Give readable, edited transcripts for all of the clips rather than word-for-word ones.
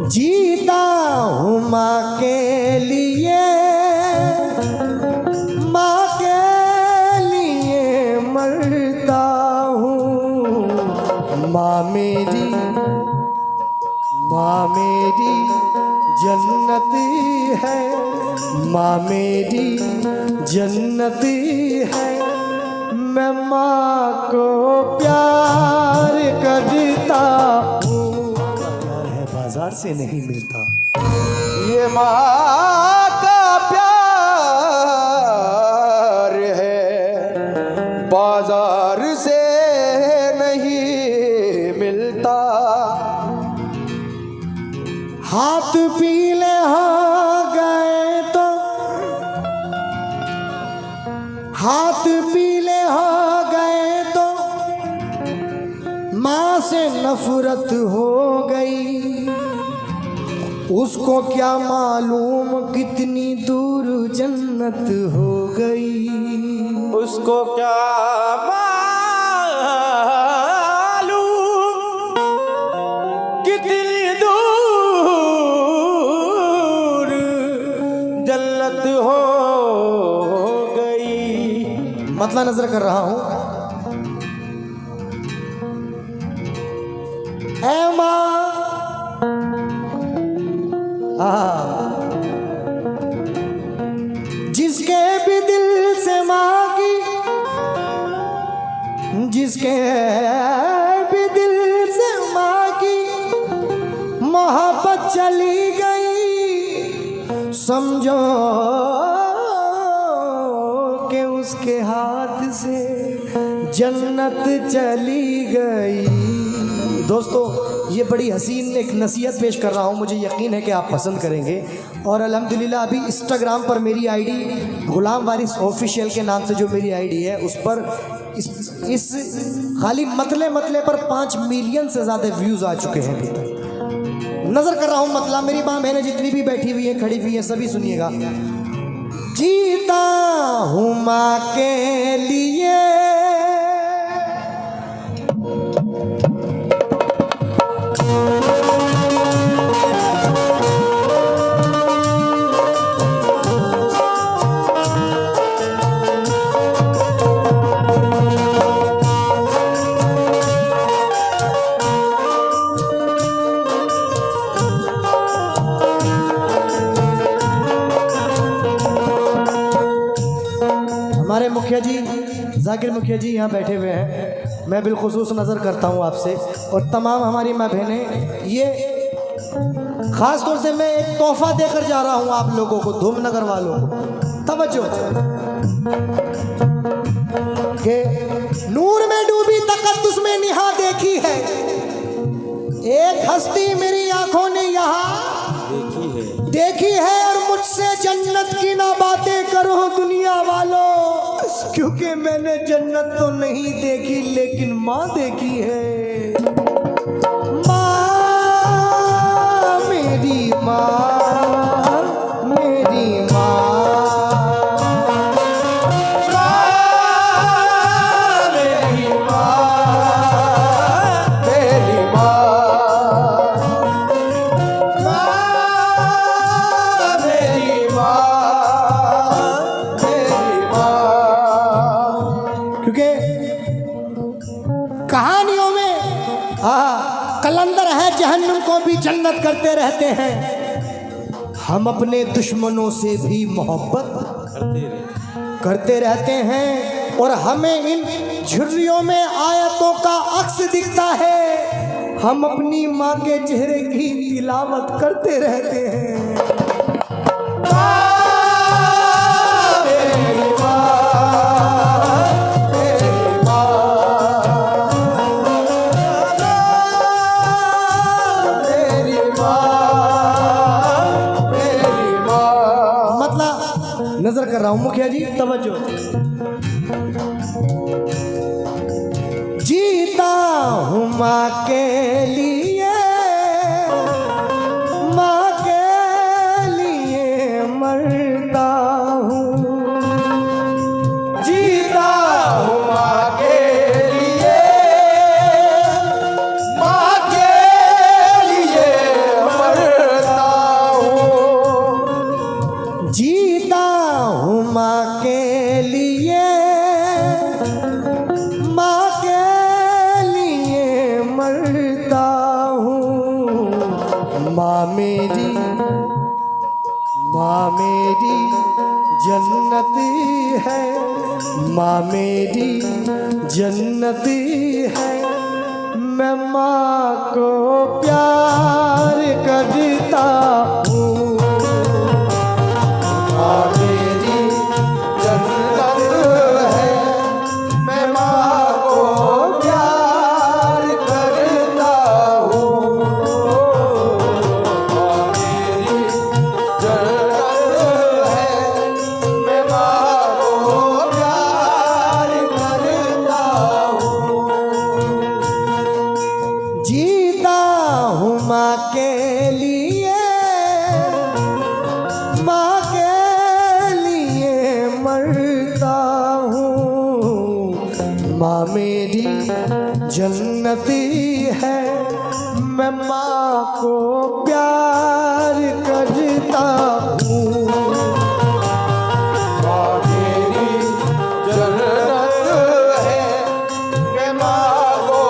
जीता हूँ माँ के लिए, माँ के लिए मरता हूँ। माँ मेरी जन्नत है, माँ मेरी जन्नत है। मैं माँ को प्यार करता हूँ। प्यार है बाजार से नहीं मिलता, ये माँ का प्यार है बाजार से नहीं मिलता। हाथ पीले हो गए तो, हाथ पीले हो गए तो माँ से नफरत हो गई। उसको क्या मालूम कितनी दूर जन्नत हो गई। उसको क्या मालूम कितनी दूर जन्नत हो गई। मतलब नजर कर रहा हूं। ऐ माँ, जिसके भी दिल से माँ की, जिसके भी दिल से माँ की मोहब्बत चली गई, समझो कि उसके हाथ से जन्नत चली गई। दोस्तों, ये बड़ी हसीन एक नसीहत पेश कर रहा हूँ, मुझे यकीन है कि आप पसंद करेंगे। और अल्हम्दुलिल्लाह अभी इंस्टाग्राम पर मेरी आईडी गुलाम वारिस ऑफिशियल के नाम से जो मेरी आईडी है, उस पर इस खाली मतले पर 5 मिलियन से ज़्यादा व्यूज़ आ चुके हैं अभी तक। नज़र कर रहा हूँ मतलब मेरी माँ बहनें जितनी भी बैठी हुई हैं, खड़ी हुई हैं, सभी सुनिएगा। जीता हूँ माँ के लिए, हमारे मुखिया जी जाकिर मुखिया जी यहाँ बैठे हुए हैं। मैं बिलखुसूस नज़र करता हूँ आपसे और तमाम हमारी माँ बहनें। ये ख़ास तौर से मैं एक तोहफा देकर जा रहा हूँ आप लोगों को, धूमनगर वालों को। तवज्जो के नूर में डूबी तकद्दुस में निहा देखी है, एक हस्ती मेरी आंखों ने यहाँ देखी है। और मुझसे जन्नत की ना बातें करो दुनिया वालों, क्योंकि मैंने जन्नत तो नहीं देखी लेकिन माँ देखी है। माँ मेरी माँ, मेरी माँ, मेरी माँ, मेरी माँ, मेरी माँ, मेरी माँ। क्योंकि कहानियों में कलंदर है जहन्नुम को भी जन्नत करते रहते हैं। हम अपने दुश्मनों से भी मोहब्बत करते रहते हैं और हमें इन झुर्रियों में आयतों का अक्स दिखता है। हम अपनी माँ के चेहरे की तिलावत करते रहते हैं। नजर कर रहा हूं मुखिया जी, तवज्जो। जीता हूं माँ के लिए, माँ के लिए मरता हूँ। जीता हूँ माँ के लिए, माँ के लिए मरता माँ मेरी जन्नती है, माँ मेरी जन्नती है, मैं माँ को प्यार करता हूँ। माँ मेरी जन्नत है, मैं माँ को प्यार करता हूँ। माँ मेरी जन्नत है, मैं माँ को प्यार करता हूँ। जीता हूँ माँ के लिए, माँ के लिए मरता हूँ। माँ मेरी जन्नती है, मैं माँ को प्यार करता हूँ। माँ मेरी जन्नत है, मैं माँ को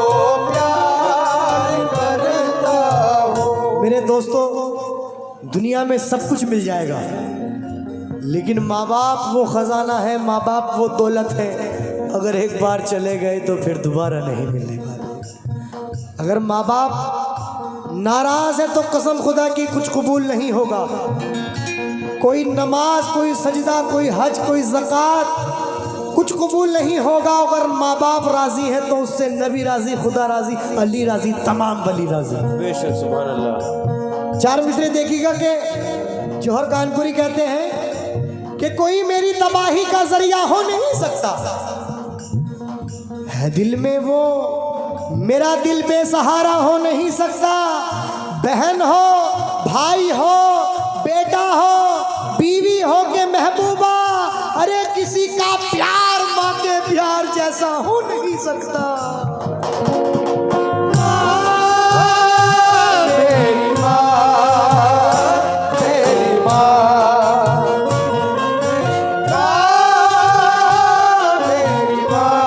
प्यार करता हूँ। मेरे दोस्तों, दुनिया में सब कुछ मिल जाएगा, लेकिन माँ बाप वो खजाना है, माँ बाप वो दौलत है, अगर एक बार चले गए तो फिर दोबारा नहीं मिलने वाले। अगर माँ बाप नाराज है तो कसम खुदा की कुछ कबूल नहीं होगा। कोई नमाज, कोई सजदा, कोई हज, कोई ज़कात कुछ कबूल नहीं होगा। अगर माँ बाप राजी है तो उससे नबी राजी, खुदा राजी, अली राजी, तमाम वली राजी। बेशक, सुभान अल्लाह। चार मिसरे देखिएगा कि जौहर कानपुरी कहते हैं कि कोई मेरी तबाही का जरिया हो नहीं सकता, है दिल में वो मेरा दिल बेसहारा हो नहीं सकता। बहन हो, भाई हो, बेटा हो, बीवी हो के महबूबा, अरे किसी का प्यार माँ के प्यार जैसा हो नहीं सकता। मेरी माँ, मेरी माँ, मेरी माँ,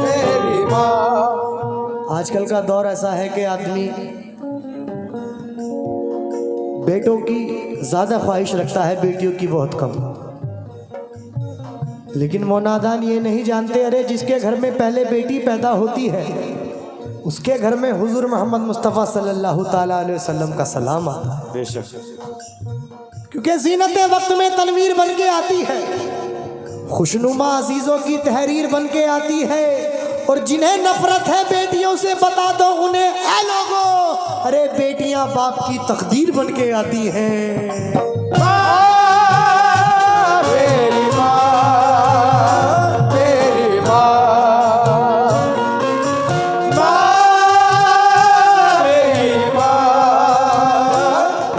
मेरी माँ। आजकल का दौर ऐसा है कि आदमी बेटों की ज्यादा ख्वाहिश रखता है, बेटियों की बहुत कम। लेकिन वो नादान ये नहीं जानते, अरे जिसके घर में पहले बेटी पैदा होती है उसके घर में हुजूर मोहम्मद मुस्तफ़ा सल्लल्लाहु ताला अलैहि वसल्लम का सलाम आता है। बेशक, क्योंकि जीनत वक्त में तनवीर बन के आती है, खुशनुमा अजीजों की तहरीर बन के आती है। और जिन्हें नफरत है बेटियों से बता दो उन्हें, ऐ लोगों, अरे बेटियां बाप की तकदीर बन के आती हैं। मेरी माँ, मेरी माँ, मेरी माँ,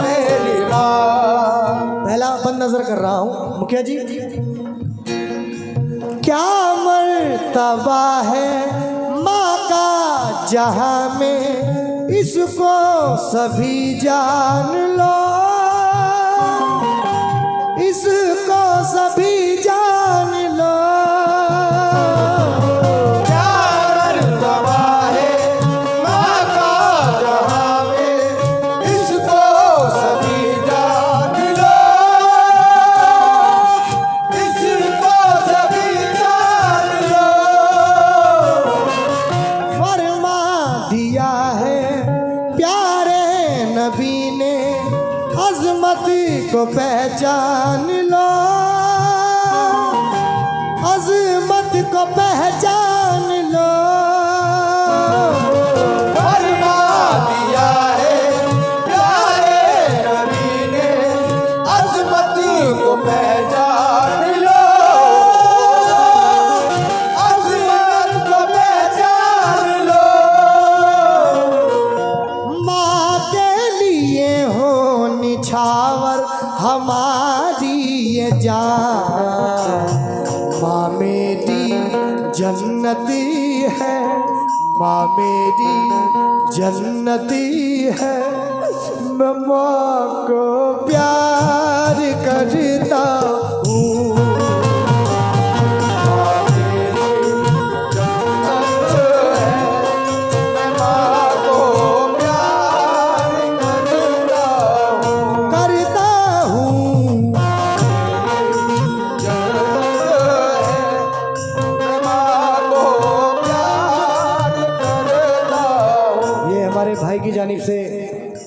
मेरी माँ। पहला बंद नजर कर रहा हूं मुखिया जी। क्या मर्तबा है माँ का जहां में, इसको सभी जान लो, इसको सभी जान लो। क्या मर्तबा है माँ का जहां में, इसको सभी जान लो, इसको सभी जान लो। फरमा दिया है प्यारे नबी ने, अजमत को पहचान लो, अजमत को पहचान लो। फरमा दिया है प्यारे नबी ने, अजमत को पहचान लो, अजमत को पहचान लो। माँ के लिए हो निछावर हमारी ये जान, माँ मेरी जन्नती है, माँ मेरी जन्नती है, मैं माँ को प्यार करता हूँ। जन्नत है, मैं माँ को प्यार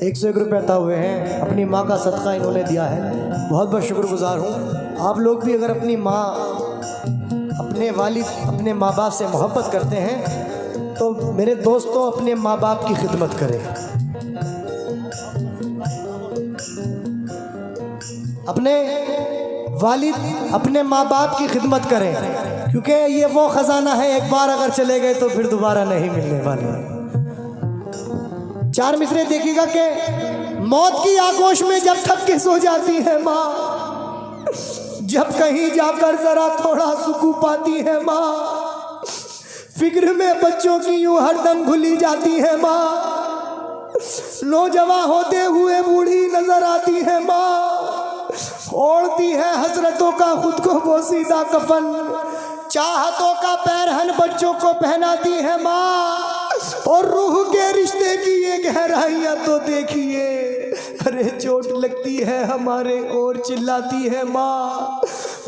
101 रुपये अता हुए हैं। अपनी माँ का सदका इन्होंने दिया है, बहुत बहुत शुक्रगुजार हूँ। आप लोग भी अगर अपनी माँ, अपने वालिद, अपने माँ बाप से मोहब्बत करते हैं तो मेरे दोस्तों अपने माँ बाप की खिदमत करें। अपने वालिद, अपने माँ बाप की खिदमत करें, क्योंकि ये वो ख़जाना है, एक बार अगर चले गए तो फिर दोबारा नहीं मिलने वाले। 4 मिसरे देखिएगा कि मौत की आगोश में जब थक के सो जाती है माँ, जब कहीं जाकर जरा थोड़ा सुकून पाती है माँ, फिक्र में बच्चों की यूं हरदम भूली जाती है माँ, नौजवान होते हुए बूढ़ी नजर आती है माँ, ओढ़ती है हसरतों का खुद को बोसीदा कफन, चाहतों का पैरहन बच्चों को पहनाती है माँ, और रूह के रिश्ते की ये गहराइयां तो देखिए, अरे चोट लगती है हमारे और चिल्लाती है माँ,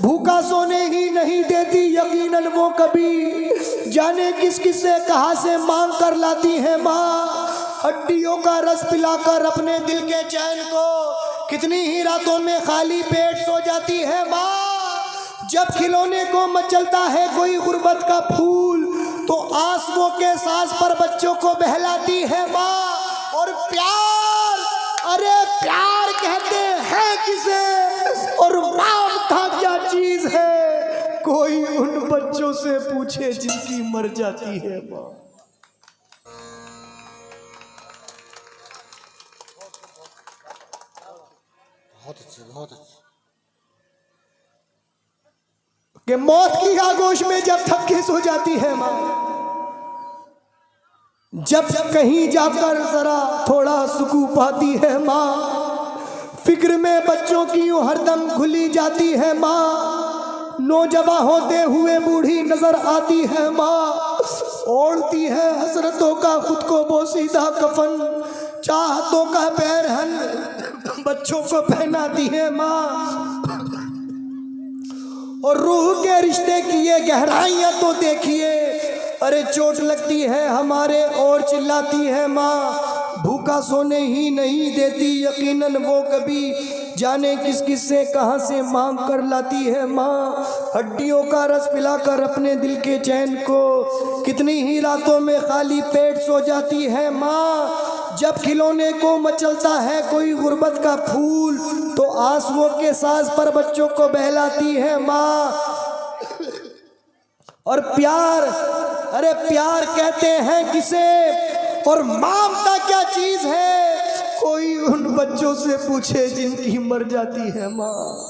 भूखा सोने ही नहीं देती यकीनन वो कभी, जाने किस किस से कहाँ से मांग कर लाती है माँ, हड्डियों का रस पिलाकर अपने दिल के चैन को कितनी ही रातों में खाली पेट सो जाती है माँ, जब खिलौने को मचलता है कोई गुर्बत का फूल तो आंसुओं के सांस पर बच्चों को बहलाती है माँ, और प्यार, अरे प्यार कहते हैं किसे और ममता क्या चीज है, कोई उन बच्चों से पूछे जिनकी मर जाती है माँ। बहुत अच्छे कि मौत की आगोश में जब थक के सो जाती है माँ, जब कहीं जाकर जरा थोड़ा सुकून पाती है माँ, फिक्र में बच्चों की यूं हरदम खुली जाती है माँ, नौजवान होते हुए बूढ़ी नजर आती है माँ, ओढ़ती है हसरतों का खुद को बोसीदा कफन, चाहतों का पैरहन बच्चों को पहनाती है माँ, और रूह के रिश्ते की ये गहराइयां तो देखिए, अरे चोट लगती है हमारे और चिल्लाती है माँ, भूखा सोने ही नहीं देती यकीनन वो कभी, जाने किस किस से कहाँ से मांग कर लाती है माँ, हड्डियों का रस पिलाकर अपने दिल के चैन को कितनी ही रातों में खाली पेट सो जाती है माँ, जब खिलौने को मचलता है कोई गुर्बत का फूल तो आंसुओं के सांस पर बच्चों को बहलाती है माँ, और प्यार, अरे प्यार कहते हैं किसे और ममता क्या चीज है, कोई उन बच्चों से पूछे जिनकी मर जाती है माँ,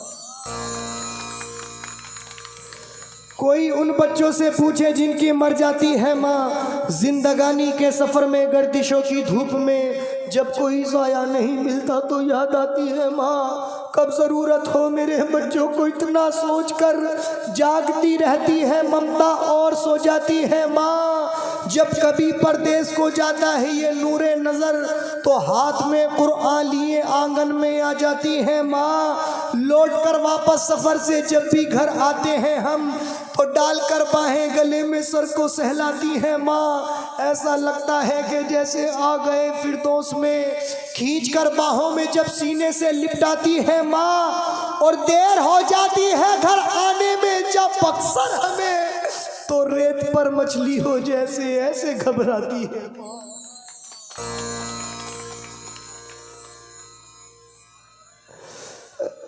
कोई उन बच्चों से पूछे जिनकी मर जाती है माँ, जिंदगानी के सफर में गर्दिशों की धूप में जब कोई साया नहीं मिलता तो याद आती है माँ, कब जरूरत हो मेरे बच्चों को इतना सोचकर जागती रहती है ममता और सो जाती है माँ, जब कभी परदेश को जाता है ये नूरे नजर तो हाथ में कुरान लिए आंगन में आ जाती है माँ, लौट कर वापस सफर से जब भी घर आते हैं हम तो डालकर बाहें गले में सर को सहलाती है माँ, ऐसा लगता है कि जैसे आ गए फिरदौस में, खींचकर बाहों में जब सीने से लिपटाती है माँ, और देर हो जाती है घर आने में जब अक्सर हमें तो रेत पर मछली हो जैसे ऐसे घबराती है माँ।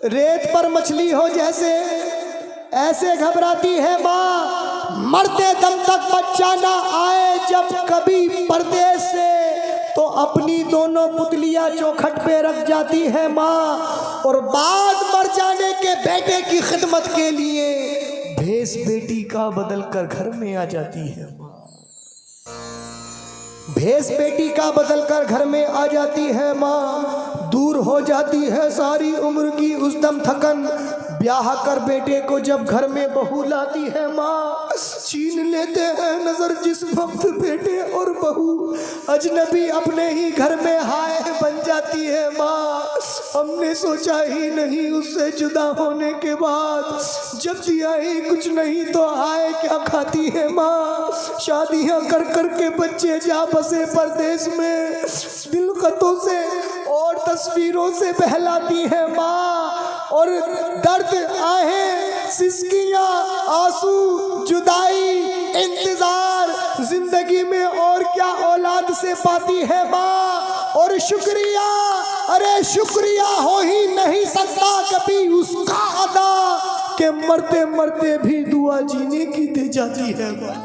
रेत पर मछली हो जैसे ऐसे घबराती है माँ, मरते दम तक बच्चा ना आए जब कभी परदेश से तो अपनी दोनों पुतलियां चौखट पे रख जाती है माँ, और बाद मर जाने के बेटे की खिदमत के लिए भेस बेटी का बदल कर घर में आ जाती है माँ, भेस बेटी का बदल कर घर में आ जाती है माँ, दूर हो जाती है सारी उम्र की उस दम थकन, ब्याह कर बेटे को जब घर में बहू लाती है माँ, छीन लेते हैं नजर जिस वक्त बेटे और बहू अजनबी अपने ही घर में हाय बन जाती है माँ, हमने सोचा ही नहीं उससे जुदा होने के बाद, जब दिया ही कुछ नहीं तो आए क्या खाती है माँ। शादियां कर कर के बच्चे जा बसे परदेश में, दिल खतों से और तस्वीरों से बहलाती है माँ। और दर्द आहे सिसकियां आंसू जुदाई इंतजार जिंदगी में और क्या औलाद से पाती है माँ। और शुक्रिया, अरे शुक्रिया हो ही नहीं सकता कभी उसका अदा, के मरते मरते भी दुआ जीने की दे जाती है माँ।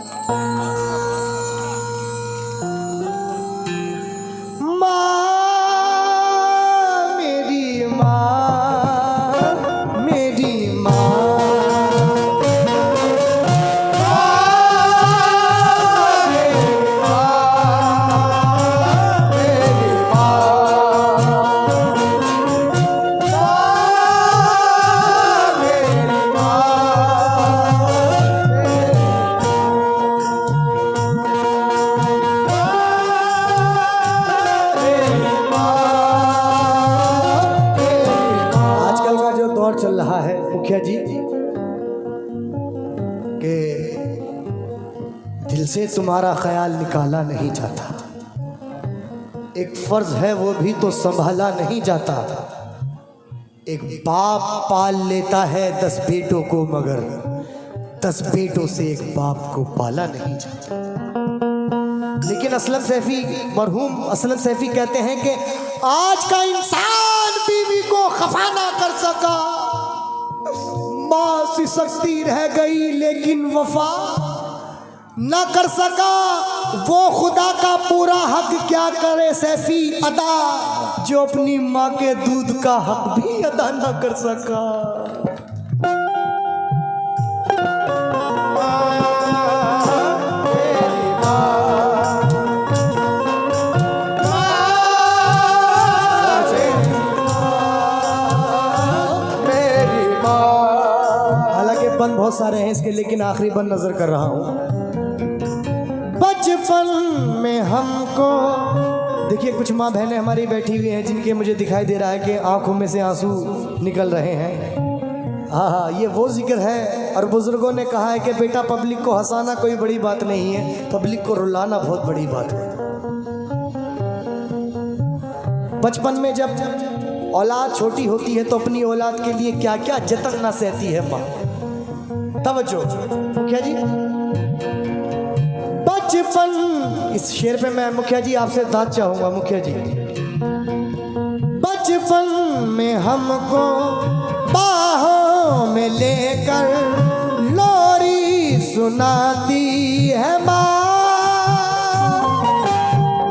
मेरी माँ, मेरी माँ, चल रहा है मुखिया जी कि दिल से तुम्हारा ख्याल निकाला नहीं जाता, एक फर्ज है वो भी तो संभाला नहीं जाता। एक बाप पाल लेता है 10 बेटों को, मगर 10 बेटों से एक बाप को पाला नहीं जाता। लेकिन असलम सैफी, मरहूम असलम सैफी कहते हैं कि आज का इंसान बीवी को खफा ना कर सका, माँ सी सकती रह गई लेकिन वफा ना कर सका। वो खुदा का पूरा हक क्या करे सैफी अदा, जो अपनी माँ के दूध का हक भी अदा ना कर सका। बंद बहुत सारे हैं इसके, लेकिन आखिरी बंद नजर कर रहा हूं। बचपन में हमको, देखिए कुछ माँ बहनें हमारी बैठी हुई हैं जिनके मुझे दिखाई दे रहा है कि आंखों में से आंसू निकल रहे हैं। हाँ, ये वो जिक्र है। और बुजुर्गों ने कहा है कि बेटा पब्लिक को हंसाना कोई बड़ी बात नहीं है, पब्लिक को रुलाना बहुत बड़ी बात है। बचपन में जब औलाद छोटी होती है तो अपनी औलाद के लिए क्या क्या जतन ना सहती है माँ। तवज्जो मुखिया जी, बचपन, इस शेर पे मैं मुखिया जी आपसे दाद चाहूंगा। मुखिया जी, बचपन में हमको बाहों में लेकर लोरी सुनाती है माँ,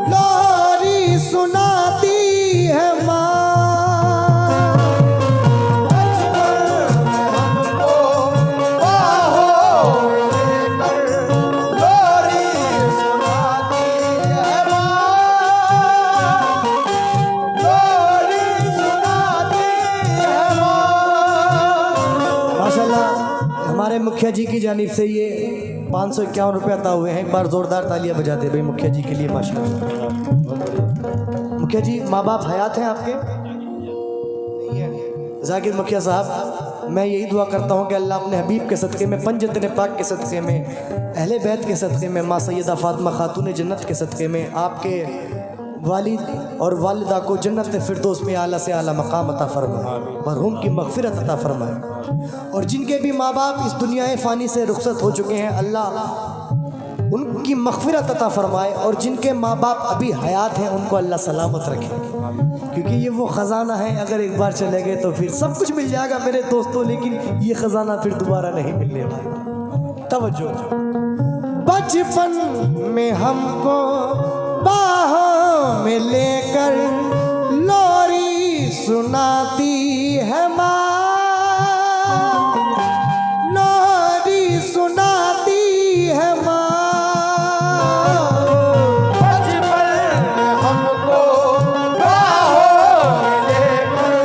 लोरी सुनाती है माँ। हमारे मुखिया जी की जानिब से ये 551 रुपये अता हुए हैं। एक बार जोरदार तालियां बजा दे भाई मुखिया जी के लिए, माशाल्लाह। मुखिया जी, माँ बाप हयात हैं आपके? नहीं है। जाकिर मुखिया साहब, मैं यही दुआ करता हूँ कि अल्लाह अपने हबीब के सदक़े में, पंजतन पाक के सदक़े में, अहले बैत के सदक़े में, माँ सैयदा फ़ातिमा खातून जन्नत के सदक़े में आपके वालिद और वालिदा को जन्नत फिरदौस में आला से आला मकाम अता फरमाए, मरहूम की मग़फ़िरत अता फरमाए। और जिनके भी माँ बाप इस दुनिया फ़ानी से रुखसत हो चुके हैं, अल्लाह उनकी मग़फ़िरत अता फरमाए। और जिनके माँ बाप अभी हयात हैं उनको अल्लाह सलामत रखे, क्योंकि ये वो ख़जाना है, अगर एक बार चले गए तो फिर सब कुछ मिल जाएगा मेरे दोस्तों, लेकिन ये ख़जाना फिर दोबारा नहीं मिलने वाला। तवज्जो, बचपन में हमको बाहों में लेकर लोरी सुनाती है माँ, लोरी सुनाती है माँ। बचपन में हमको बाहों में लेकर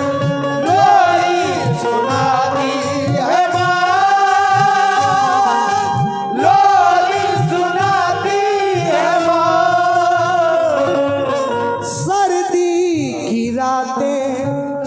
लोरी सुनाती है माँ, लोरी सुनाती है माँ। सर्दी की रातें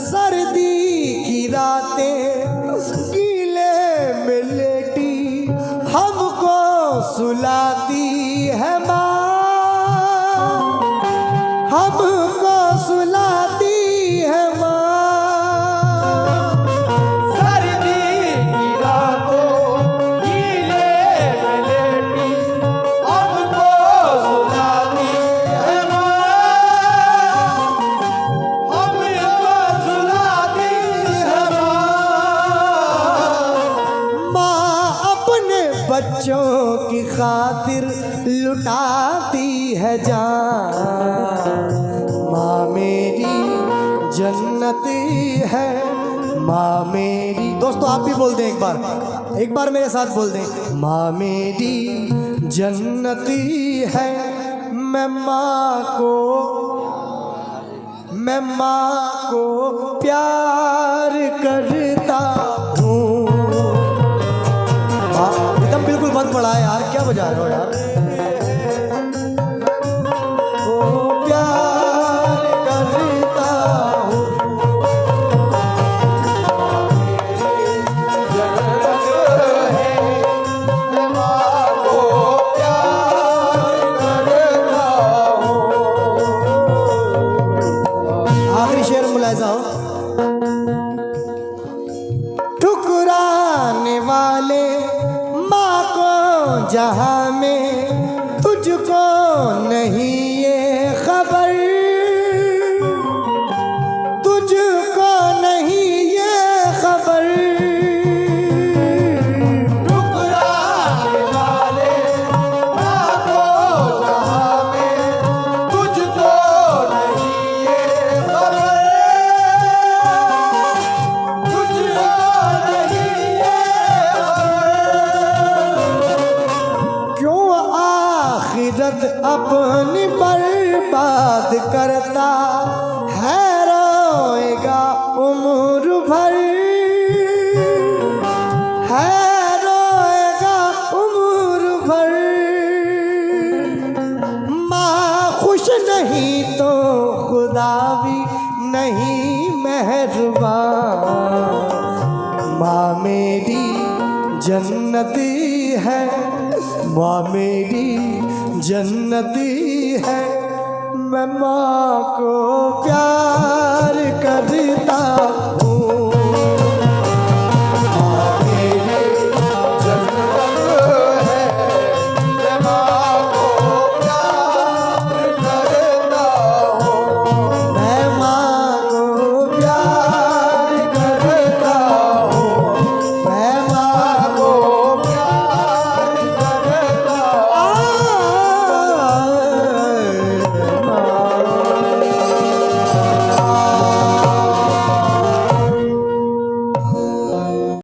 खातिर लुटाती है जान। माँ मेरी जन्नत है, माँ मेरी। दोस्तों आप भी बोल दें एक बार मेरे साथ बोल दें। माँ मेरी जन्नत है, मैं माँ को प्यार करता हूँ। एकदम बिल्कुल बंद पड़ा है यार, क्या बजा रहे हो यार। ओ प्यार करता हूँ। आखिरी शेर मुलाहिजा हो। ठुकराने वाले माँ को जहाँ में तुझको नहीं ये खबर, तुझको नहीं ये खबर। ठुकराने वाले माँ को जहाँ में तुझको नहीं ये खबर, तुझको नहीं ये खबर। क्यों आखिरत अपनी बर्बाद करता है, रोएगा उम्र भर, है रोएगा उम्र भर। माँ खुश नहीं तो खुदा भी नहीं मेहरबान। माँ मेरी जन्नत है, माँ मेरी जन्नत है, मैं माँ को प्यार